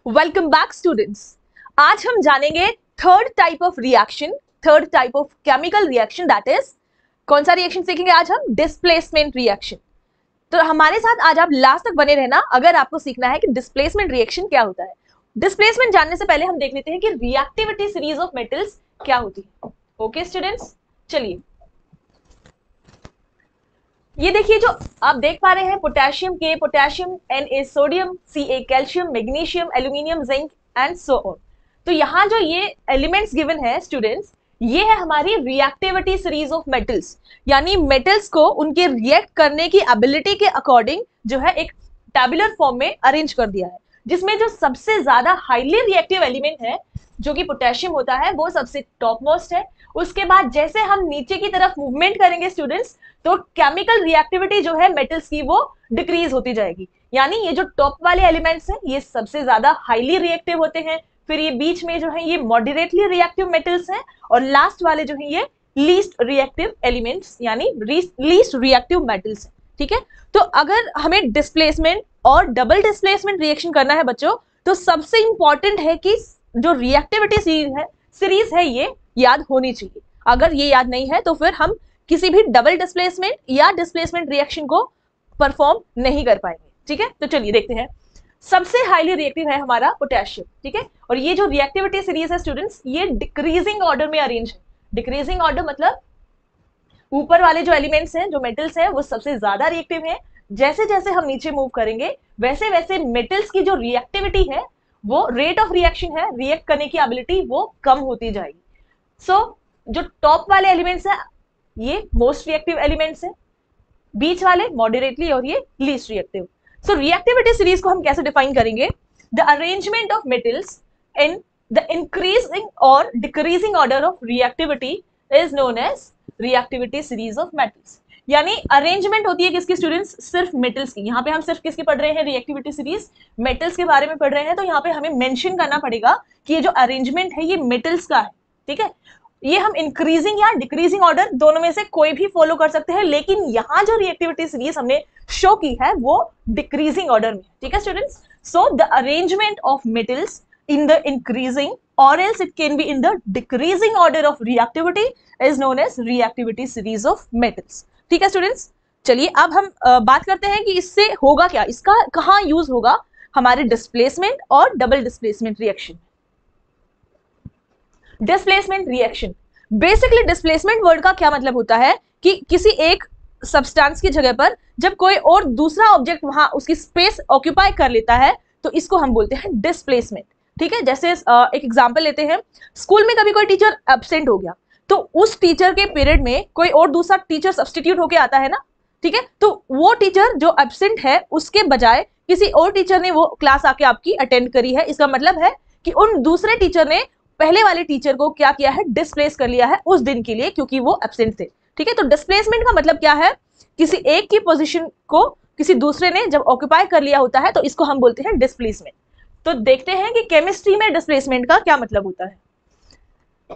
Welcome back students. आज हम जानेंगे third type of reaction, third type of chemical reaction, that is कौन सा रिएक्शन सीखेंगे आज हम? Displacement reaction. तो हमारे साथ आज आप लास्ट तक बने रहना अगर आपको सीखना है कि डिस्प्लेसमेंट रिएक्शन क्या होता है। डिस्प्लेसमेंट जानने से पहले हम देख लेते हैं कि रिएक्टिविटी सीरीज ऑफ मेटल्स क्या होती है। ओके स्टूडेंट्स, चलिए ये देखिए जो आप देख पा रहे हैं, पोटेशियम के, potassium Na, sodium Ca, calcium, magnesium, aluminium, zinc and so on. तो यहाँ जो ये एलिमेंट्स गिवन है स्टूडेंट्स, ये है हमारी रिएक्टिविटी सीरीज ऑफ मेटल्स, यानी मेटल्स को उनके रिएक्ट करने की एबिलिटी के अकॉर्डिंग जो है एक टेबुलर फॉर्म में अरेंज कर दिया है, जिसमें जो सबसे ज्यादा हाईली रिएक्टिव एलिमेंट है जो कि पोटेशियम होता है वो सबसे टॉप मोस्ट है। उसके बाद जैसे हम नीचे की तरफ मूवमेंट करेंगे स्टूडेंट्स, तो केमिकल रिएक्टिविटी जो है मेटल्स की वो डिक्रीज होती जाएगी, यानी ये जो टॉप वाले एलिमेंट्स हैं ये सबसे ज्यादा हाईली रिएक्टिव होते हैं, फिर ये बीच में जो है ये मॉडरेटली रिएक्टिव मेटल्स हैं, और लास्ट वाले जो है ये लीस्ट रिएक्टिव एलिमेंट्स यानी लीस्ट रिएक्टिव मेटल्स हैं। ठीक है, तो अगर हमें डिस्प्लेसमेंट और डबल डिस्प्लेसमेंट रिएक्शन करना है बच्चों, तो सबसे इंपॉर्टेंट है कि जो रिएक्टिविटी सीरीज है ये याद होनी चाहिए। अगर ये याद नहीं है तो फिर हम किसी भी डबल डिस्प्लेसमेंट या डिस्प्लेसमेंट रिएक्शन को परफॉर्म नहीं कर पाएंगे। ठीक है, तो चलिए देखते हैं। सबसे हाईली रिएक्टिव है हमारा पोटेशियम। ठीक है, और ये जो रिएक्टिविटी सीरीज है स्टूडेंट्स, ये डिक्रीजिंग ऑर्डर में अरेंज है। डिक्रीजिंग ऑर्डर मतलब ऊपर वाले जो एलिमेंट्स हैं, जो मेटल्स हैं, वो सबसे ज्यादा रिएक्टिव है। जैसे जैसे हम नीचे मूव करेंगे वैसे वैसे मेटल्स की जो रिएक्टिविटी है, वो रेट ऑफ रिएक्शन है, रिएक्ट करने की एबिलिटी वो कम होती जाएगी। सो जो टॉप वाले एलिमेंट्स है ये मोस्ट रिएक्टिव एलिमेंट्स हैं, बीच वाले मॉडरेटली और ये least reactive. So reactivity series को हम कैसे डिफाइन करेंगे? The arrangement of metals in the increasing और decreasing order of reactivity is known as reactivity series of metals. यानी अरेंजमेंट होती है किसकी स्टूडेंट्स? सिर्फ मेटल्स की। यहाँ पे हम सिर्फ किसकी पढ़ रहे हैं? रिएक्टिविटी सीरीज मेटल्स के बारे में पढ़ रहे हैं, तो यहाँ पे हमें मेंशन करना पड़ेगा कि ये जो अरेंजमेंट है ये मेटल्स का है। ठीक है, ये हम इंक्रीजिंग या डिक्रीजिंग ऑर्डर दोनों में से कोई भी फॉलो कर सकते हैं, लेकिन यहाँ जो रिएक्टिविटी सीरीज हमने शो की है वो डिक्रीजिंग ऑर्डर में। ठीक है students, so the arrangement of metals in the increasing or else it can be in the decreasing order of reactivity is known as reactivity series of metals. ठीक है students, चलिए अब हम बात करते हैं कि इससे होगा क्या, इसका कहाँ यूज होगा हमारे डिस्प्लेसमेंट और double displacement reaction. Displacement reaction, basically displacement word का क्या मतलब होता है कि किसी एक सब्सटेंस की जगह पर जब कोई और दूसरा ऑब्जेक्ट वहां उसकी स्पेस ऑक्यूपाई कर लेता है तो इसको हम बोलते हैं डिस्प्लेसमेंट। ठीक है, जैसे एक एग्जांपल लेते हैं, स्कूल में कभी कोई टीचर एब्सेंट हो गया तो उस टीचर के पीरियड में कोई और दूसरा टीचर सब्स्टिट्यूट होके आता है ना। ठीक है, तो वो टीचर जो एब्सेंट है उसके बजाय किसी और टीचर ने वो क्लास आके आपकी अटेंड करी है। इसका मतलब है कि उन दूसरे टीचर ने पहले वाले टीचर को क्या किया है? डिस्प्लेस कर लिया है उस दिन के लिए, क्योंकि वो एब्सेंट थे। ठीक है, तो डिस्प्लेसमेंट का मतलब क्या है? किसी एक की पोजीशन को किसी दूसरे ने जब ऑक्यूपाई कर लिया होता है तो इसको हम बोलते हैं डिस्प्लेसमेंट। तो देखते हैं कि केमिस्ट्री में डिस्प्लेसमेंट का क्या मतलब होता है।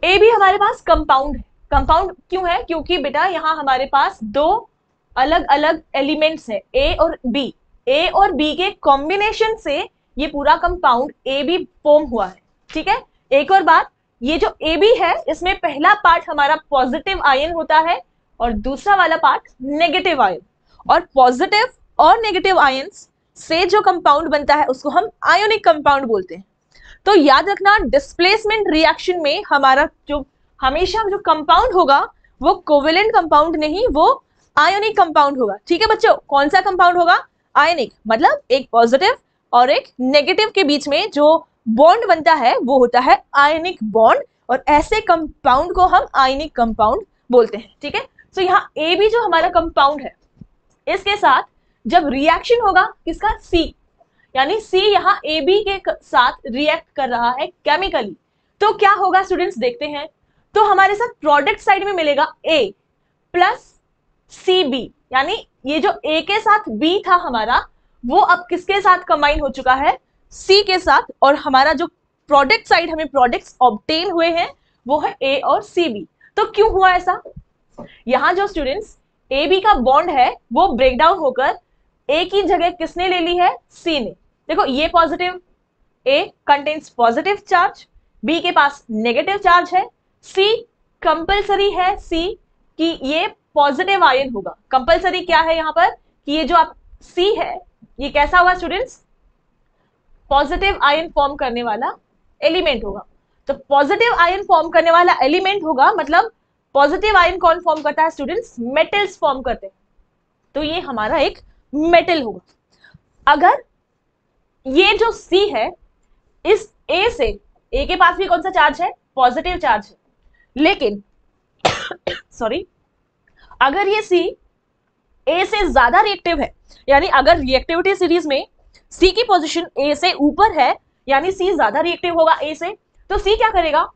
ए भी हमारे पास कंपाउंड है। कंपाउंड क्यों है? क्योंकि बेटा यहाँ हमारे पास दो अलग अलग एलिमेंट्स हैं, ए और बी। ए और बी के कॉम्बिनेशन से ये पूरा कंपाउंड ए बी फॉर्म हुआ है। ठीक है, एक और बात, ये जो ए बी है इसमें पहला पार्ट हमारा पॉजिटिव आयन होता है और दूसरा वाला पार्ट नेगेटिव आयन, और पॉजिटिव और नेगेटिव आयंस से जो कंपाउंड बनता है उसको हम आयोनिक कंपाउंड बोलते हैं। तो याद रखना, डिस्प्लेसमेंट रिएक्शन में हमारा जो हमेशा जो कंपाउंड होगा वो कोवेलेंट कंपाउंड नहीं, वो आयोनिक कंपाउंड होगा। ठीक है बच्चों, कौन सा कंपाउंड होगा? आयोनिक, मतलब एक पॉजिटिव और एक नेगेटिव के बीच में जो बॉन्ड बनता है वो होता है आयोनिक बॉन्ड, और ऐसे कंपाउंड को हम आयोनिक कंपाउंड बोलते हैं। ठीक है, तो यहाँ ए बी जो हमारा कंपाउंड है इसके साथ जब रिएक्शन होगा किसका? सी, यानी सी यहाँ ए बी के साथ रिएक्ट कर रहा है केमिकली, तो क्या होगा स्टूडेंट्स? देखते हैं। तो हमारे साथ प्रोडक्ट साइड में मिलेगा ए प्लस सी बी, यानी ये जो ए के साथ बी था हमारा वो अब किसके साथ कंबाइन हो चुका है? सी के साथ, और हमारा जो प्रोडक्ट साइड हमें प्रोडक्ट्स ऑब्टेन हुए हैं वो है ए और सी बी। तो क्यों हुआ ऐसा? यहाँ जो स्टूडेंट्स ए बी का बॉन्ड है वो ब्रेक डाउन होकर ए की जगह किसने ले ली है? सी ने। देखो ये पॉजिटिव, ए कंटेन्स पॉजिटिव चार्ज, बी के पास नेगेटिव चार्ज है, सी कंपल्सरी है, सी कि ये पॉजिटिव आयन होगा। कंपल्सरी क्या है यहाँ पर कि ये जो आप सी है ये कैसा होगा स्टूडेंट्स, पॉजिटिव आयन फॉर्म करने वाला एलिमेंट होगा। तो पॉजिटिव आयन फॉर्म करने वाला एलिमेंट होगा, मतलब पॉजिटिव आयन कौन फॉर्म करता है स्टूडेंट्स, मेटल्स फॉर्म करते हैं, तो ये हमारा एक मेटल होगा। अगर ये जो सी है इस ए से, ए के पास भी कौन सा चार्ज है, पॉजिटिव चार्ज है, लेकिन सॉरी अगर ये सी ए से ज्यादा रिएक्टिव है, यानी अगर रिएक्टिविटी सीरीज में सी की पोजीशन ए से ऊपर है, यानी सी ज्यादा रिएक्टिव होगा ए से, तो सी क्या करेगा,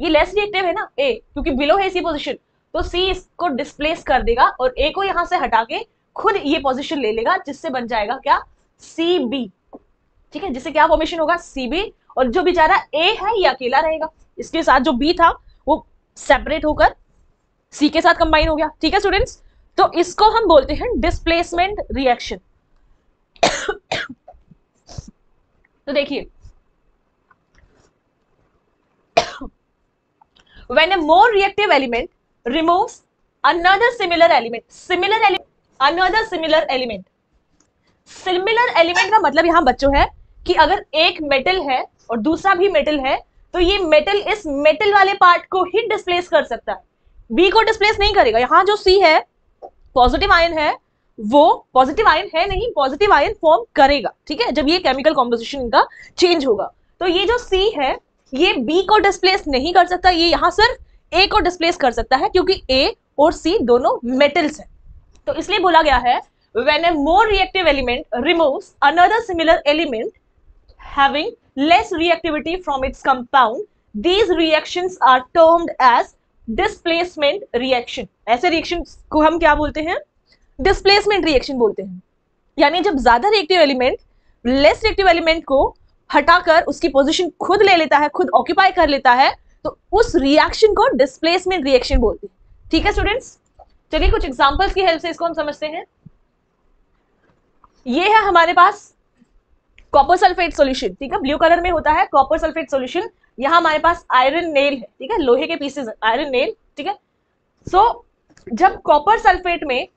ये लेस रिएक्टिव है ना ए, क्योंकि बिलो है सी पोजीशन, तो सी इसको डिस्प्लेस कर देगा और ए को यहां से हटा के खुद ये पोजीशन ले लेगा, जिससे बन जाएगा क्या, सी बी। ठीक है, जिससे क्या फॉर्मेशन होगा, सी बी, और जो बेचारा ए है ये अकेला रहेगा, इसके साथ जो बी था वो सेपरेट होकर सी के साथ कंबाइन हो गया। ठीक है स्टूडेंट्स, तो इसको हम बोलते हैं डिस्प्लेसमेंट रिएक्शन। तो देखिए, when a more reactive element removes another similar element, another similar element, similar element का मतलब यहां बच्चों है कि अगर एक मेटल है और दूसरा भी मेटल है, तो ये मेटल इस मेटल वाले पार्ट को ही डिस्प्लेस कर सकता है, बी को डिस्प्लेस नहीं करेगा। यहां जो सी है पॉजिटिव आयन है, वो पॉजिटिव आयन है नहीं, पॉजिटिव आयन फॉर्म करेगा। ठीक है, जब ये केमिकल कॉम्पोजिशन इनका चेंज होगा, तो ये जो सी है ये बी को डिस्प्लेस नहीं कर सकता, ये यहां सिर्फ ए को डिस्प्लेस कर सकता है, क्योंकि ए और सी दोनों मेटल्स हैं। तो इसलिए बोला गया है when a more reactive element removes another similar element having less reactivity from its compound, these reactions are termed as displacement reaction। ऐसे रिएक्शन को हम क्या बोलते हैं, डिस्प्लेसमेंट रिएक्शन बोलते हैं। यानी जब ज्यादा reactive element less reactive element को हटाकर उसकी पोजीशन खुद ले लेता है, खुद ऑक्यूपाई कर लेता है, तो उस रिएक्शन को डिस्प्लेसमेंट रिएक्शन बोलते हैं। ठीक है स्टूडेंट्स, चलिए कुछ एग्जांपल्स की हेल्प से इसको हम समझते हैं। ये है हमारे पास कॉपर सल्फेट सॉल्यूशन। ठीक है, ब्लू कलर में होता है कॉपर सल्फेट सॉल्यूशन। यहाँ हमारे पास आयरन नेल है, ठीक है, लोहे के पीसेस आयरन नेल। ठीक है, सो जब कॉपर सल्फेट में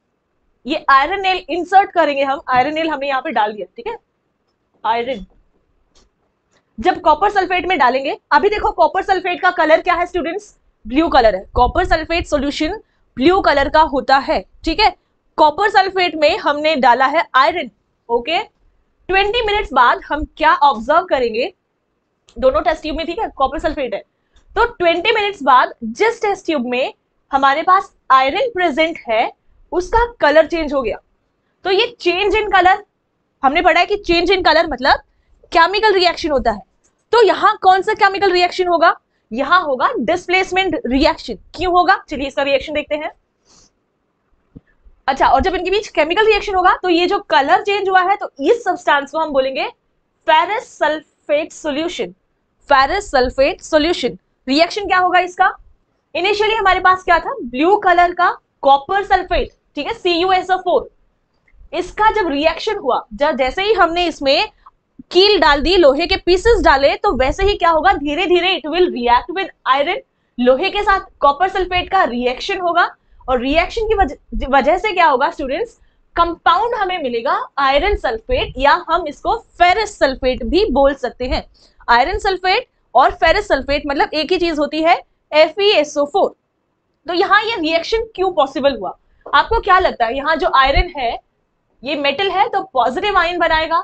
ये आयरन नेल इंसर्ट करेंगे हम, आयरन नेल हमने यहाँ पे डाल दिया। ठीक है, आयरन जब कॉपर सल्फेट में डालेंगे, अभी देखो कॉपर सल्फेट का कलर क्या है स्टूडेंट्स, ब्लू कलर है। Copper sulphate solution blue colour का होता है। ठीक है, कॉपर सल्फेट में हमने डाला है आयरन। ओके, 20 मिनट्स बाद हम क्या ऑब्जर्व करेंगे, दोनों टेस्ट ट्यूब में, ठीक है, कॉपर सल्फेट है, तो 20 मिनट्स बाद जिस टेस्ट ट्यूब में हमारे पास आयरन प्रेजेंट है उसका कलर चेंज हो गया। तो ये चेंज इन कलर, हमने पढ़ा है कि चेंज इन कलर मतलब केमिकल रिएक्शन होता है। तो यहां कौन सा केमिकल रिएक्शन होगा, यहां होगा डिस्प्लेसमेंट रिएक्शन। क्यों होगा, चलिए इसका रिएक्शन देखते हैं। अच्छा, और जब इनके बीच केमिकल रिएक्शन होगा तो ये जो कलर चेंज हुआ है, तो इस सब्सटेंस को हम बोलेंगे ferrous sulphate solution. Ferrous sulphate solution reaction क्या होगा इसका, इनिशियली हमारे पास क्या था, ब्लू कलर का कॉपर सल्फेट, ठीक है, CuSO4। इसका जब रिएक्शन हुआ, जब जैसे ही हमने इसमें कील डाल दी, लोहे के पीसेस डाले, तो वैसे ही क्या होगा, धीरे धीरे it will react with iron. लोहे के साथ कॉपर सल्फेट का रिएक्शन होगा, और रिएक्शन की वजह से क्या होगा स्टूडेंट्स, कंपाउंड हमें मिलेगा आयरन सल्फेट, या हम इसको फेरस सल्फेट भी बोल सकते हैं। आयरन सल्फेट और फेरस सल्फेट मतलब एक ही चीज होती है, FeSO4। तो यहाँ ये रिएक्शन क्यों पॉसिबल हुआ, आपको क्या लगता है, यहाँ जो आयरन है ये मेटल है तो पॉजिटिव आयन बनाएगा,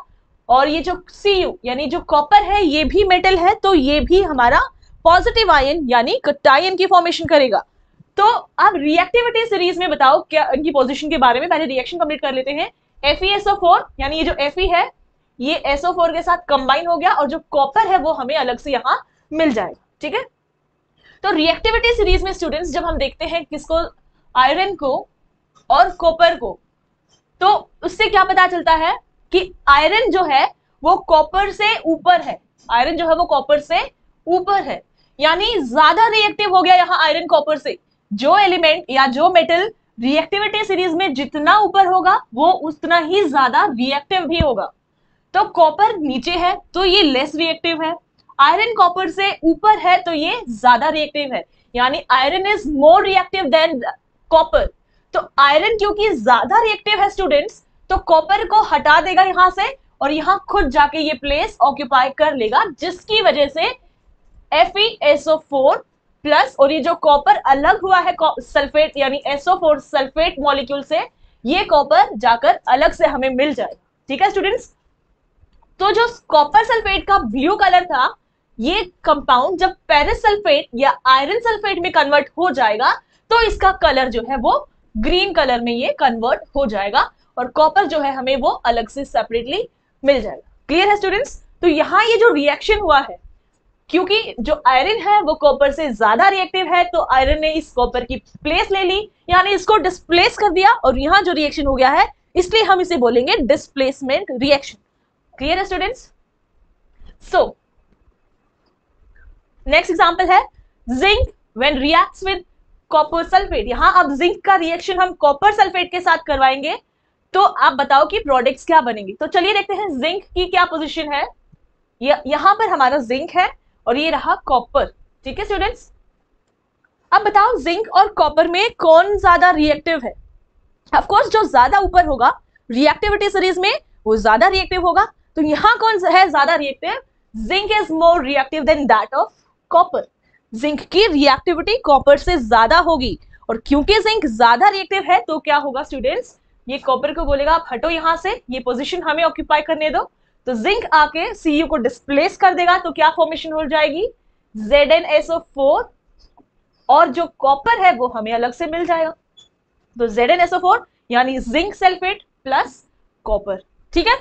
और ये जो Cu यानी जो कॉपर है ये भी मेटल है, तो ये भी हमारा पॉजिटिव आयन यानी कटायन की फॉर्मेशन करेगा। तो अब रिएक्टिविटी सीरीज में बताओ क्या इनकी पोजीशन के बारे में, पहले रिएक्शन कंप्लीट कर लेते हैं। FeSO4 यानी ये जो Fe है ये SO4 के साथ कंबाइन हो गया, और जो कॉपर है वो हमें अलग से यहाँ मिल जाएगा। ठीक है, तो रिएक्टिविटी सीरीज में स्टूडेंट्स जब हम देखते हैं किसको, आयरन को और कॉपर को, तो उससे क्या पता चलता है कि आयरन जो है वो कॉपर से ऊपर है, आयरन जो है वो कॉपर से ऊपर है, यानी ज्यादा रिएक्टिव हो गया यहाँ आयरन कॉपर से। जो एलिमेंट या जो मेटल रिएक्टिविटी सीरीज में जितना ऊपर होगा वो उतना ही ज्यादा रिएक्टिव भी होगा। तो कॉपर नीचे है तो ये लेस रिएक्टिव है, आयरन कॉपर से ऊपर है तो ये ज्यादा रिएक्टिव है, यानी iron is more reactive than copper. तो आयरन क्योंकि ज्यादा रिएक्टिव है स्टूडेंट्स, तो कॉपर को हटा देगा यहां से और यहां खुद जाके ये प्लेस ऑक्यूपाई कर लेगा, जिसकी वजह से FeSO4 प्लस और ये जो कॉपर अलग हुआ है सल्फेट यानी SO4 सल्फेट मॉलिक्यूल से, ये कॉपर जाकर अलग से हमें मिल जाएगा। ठीक है स्टूडेंट्स, तो जो कॉपर सल्फेट का ब्लू कलर था, ये कंपाउंड जब पेरिस सल्फेट या आयरन सल्फेट में कन्वर्ट हो जाएगा तो इसका कलर जो है वो ग्रीन कलर में ये कन्वर्ट हो जाएगा और कॉपर जो है हमें वो अलग से सेपरेटली मिल जाएगा। क्लियर है स्टूडेंट्स? तो यहाँ ये जो रिएक्शन हुआ है, क्योंकि जो आयरन है वो कॉपर से ज्यादा रिएक्टिव है, तो आयरन ने इस कॉपर की प्लेस ले ली, यानी इसको डिस्प्लेस कर दिया और यहाँ जो रिएक्शन हो गया है, इसलिए हम इसे बोलेंगे डिस्प्लेसमेंट रिएक्शन। क्लियर है स्टूडेंट्स? सो नेक्स्ट एग्जांपल है zinc when reacts with copper sulphate. यहां अब जिंक का रिएक्शन हम कॉपर सल्फेट के साथ करवाएंगे, तो आप बताओ कि प्रोडक्ट्स क्या बनेंगे। तो चलिए देखते हैं जिंक की क्या पोजीशन है। यहां पर हमारा जिंक है और ये रहा कॉपर। ठीक है स्टूडेंट्स, अब बताओ जिंक और कॉपर में कौन ज्यादा रिएक्टिव है। ऑफ कोर्स जो ज्यादा ऊपर होगा रिएक्टिविटी सीरीज में वो ज्यादा रिएक्टिव होगा, तो यहां कौन है ज्यादा reactive? Zinc is more reactive than that of copper. Zinc की रिएक्टिविटी कॉपर से ज्यादा होगी और क्योंकि जिंक ज्यादा रिएक्टिव है तो क्या होगा स्टूडेंट्स, ये कॉपर को बोलेगा आप हटो यहां से, ये पोजीशन हमें ऑक्यूपाई करने दो। तो जिंक आके Cu को डिस्प्लेस कर देगा, तो क्या फॉर्मेशन हो जाएगी? ZnSO4 और जो कॉपर है वो हमें अलग से मिल जाएगा, तो ZnSO4 यानी जिंक सल्फेट प्लस कॉपर। ठीक है,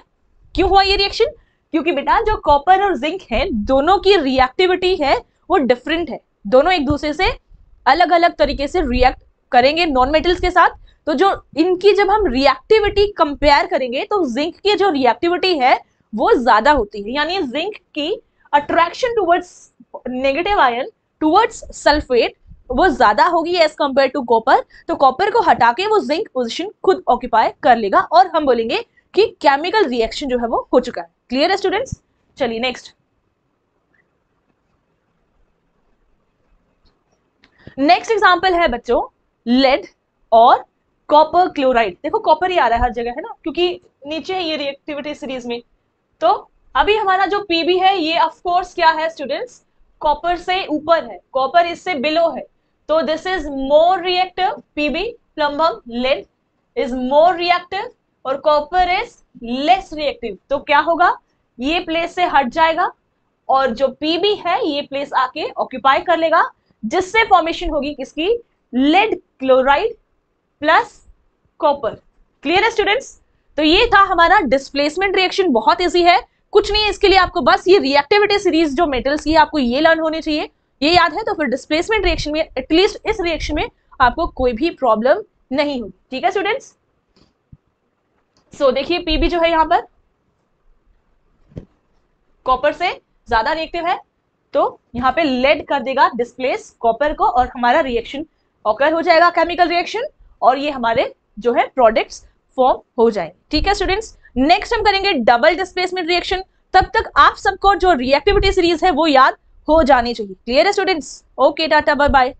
क्यों हुआ ये रिएक्शन? क्योंकि बेटा जो कॉपर और जिंक है दोनों की रिएक्टिविटी है वो डिफरेंट है, दोनों एक दूसरे से अलग अलग तरीके से रिएक्ट करेंगे नॉन मेटल्स के साथ। तो जो इनकी जब हम रिएक्टिविटी कंपेयर करेंगे तो जिंक की जो रिएक्टिविटी है वो ज्यादा होती है, यानी जिंक की attraction towards negative ion towards sulphate वो ज्यादा होगी एज कंपेयर टू कॉपर। तो कॉपर को हटा के वो जिंक पोजीशन खुद ऑक्यूपाई कर लेगा और हम बोलेंगे कि केमिकल रिएक्शन जो है वो हो चुका है। क्लियर है स्टूडेंट्स? चलिए नेक्स्ट एग्जांपल है बच्चों लेड और कॉपर क्लोराइड। देखो कॉपर ही आ रहा है हर जगह है ना, क्योंकि नीचे है ये रिएक्टिविटी सीरीज में। तो अभी हमारा जो पीबी है ये ऑफ कोर्स क्या है स्टूडेंट्स, कॉपर से ऊपर है, कॉपर इससे बिलो है, तो this is more reactive. PB plumbum lead is more reactive और कॉपर इज लेस रिएक्टिव। तो क्या होगा, ये प्लेस से हट जाएगा और जो पीबी है ये प्लेस आके ऑक्यूपाई कर लेगा, जिससे फॉर्मेशन होगी किसकी? Lead chloride plus copper. Clear है स्टूडेंट्स? तो ये था हमारा डिस्प्लेसमेंट रिएक्शन, बहुत इजी है, कुछ नहीं है इसके लिए, आपको बस ये रिएक्टिविटी सीरीज जो मेटल्स की है आपको ये लर्न होनी चाहिए, ये याद है तो फिर डिस्प्लेसमेंट रिएक्शन में एटलीस्ट इस रिएक्शन में आपको कोई भी प्रॉब्लम नहीं होगी। ठीक है स्टूडेंट्स? सो देखिए पीबी जो है यहां पर कॉपर से ज्यादा रिएक्टिव है, तो यहाँ पे लेड कर देगा डिस्प्लेस कॉपर को और हमारा रिएक्शन ऑकर हो जाएगा, केमिकल रिएक्शन, और ये हमारे जो है प्रोडक्ट्स फॉर्म हो जाएंगे। ठीक है स्टूडेंट्स, नेक्स्ट हम करेंगे डबल डिस्प्लेसमेंट रिएक्शन। तब तक आप सबको जो रिएक्टिविटी सीरीज है वो याद हो जानी चाहिए। क्लियर है students? Okay tata bye bye.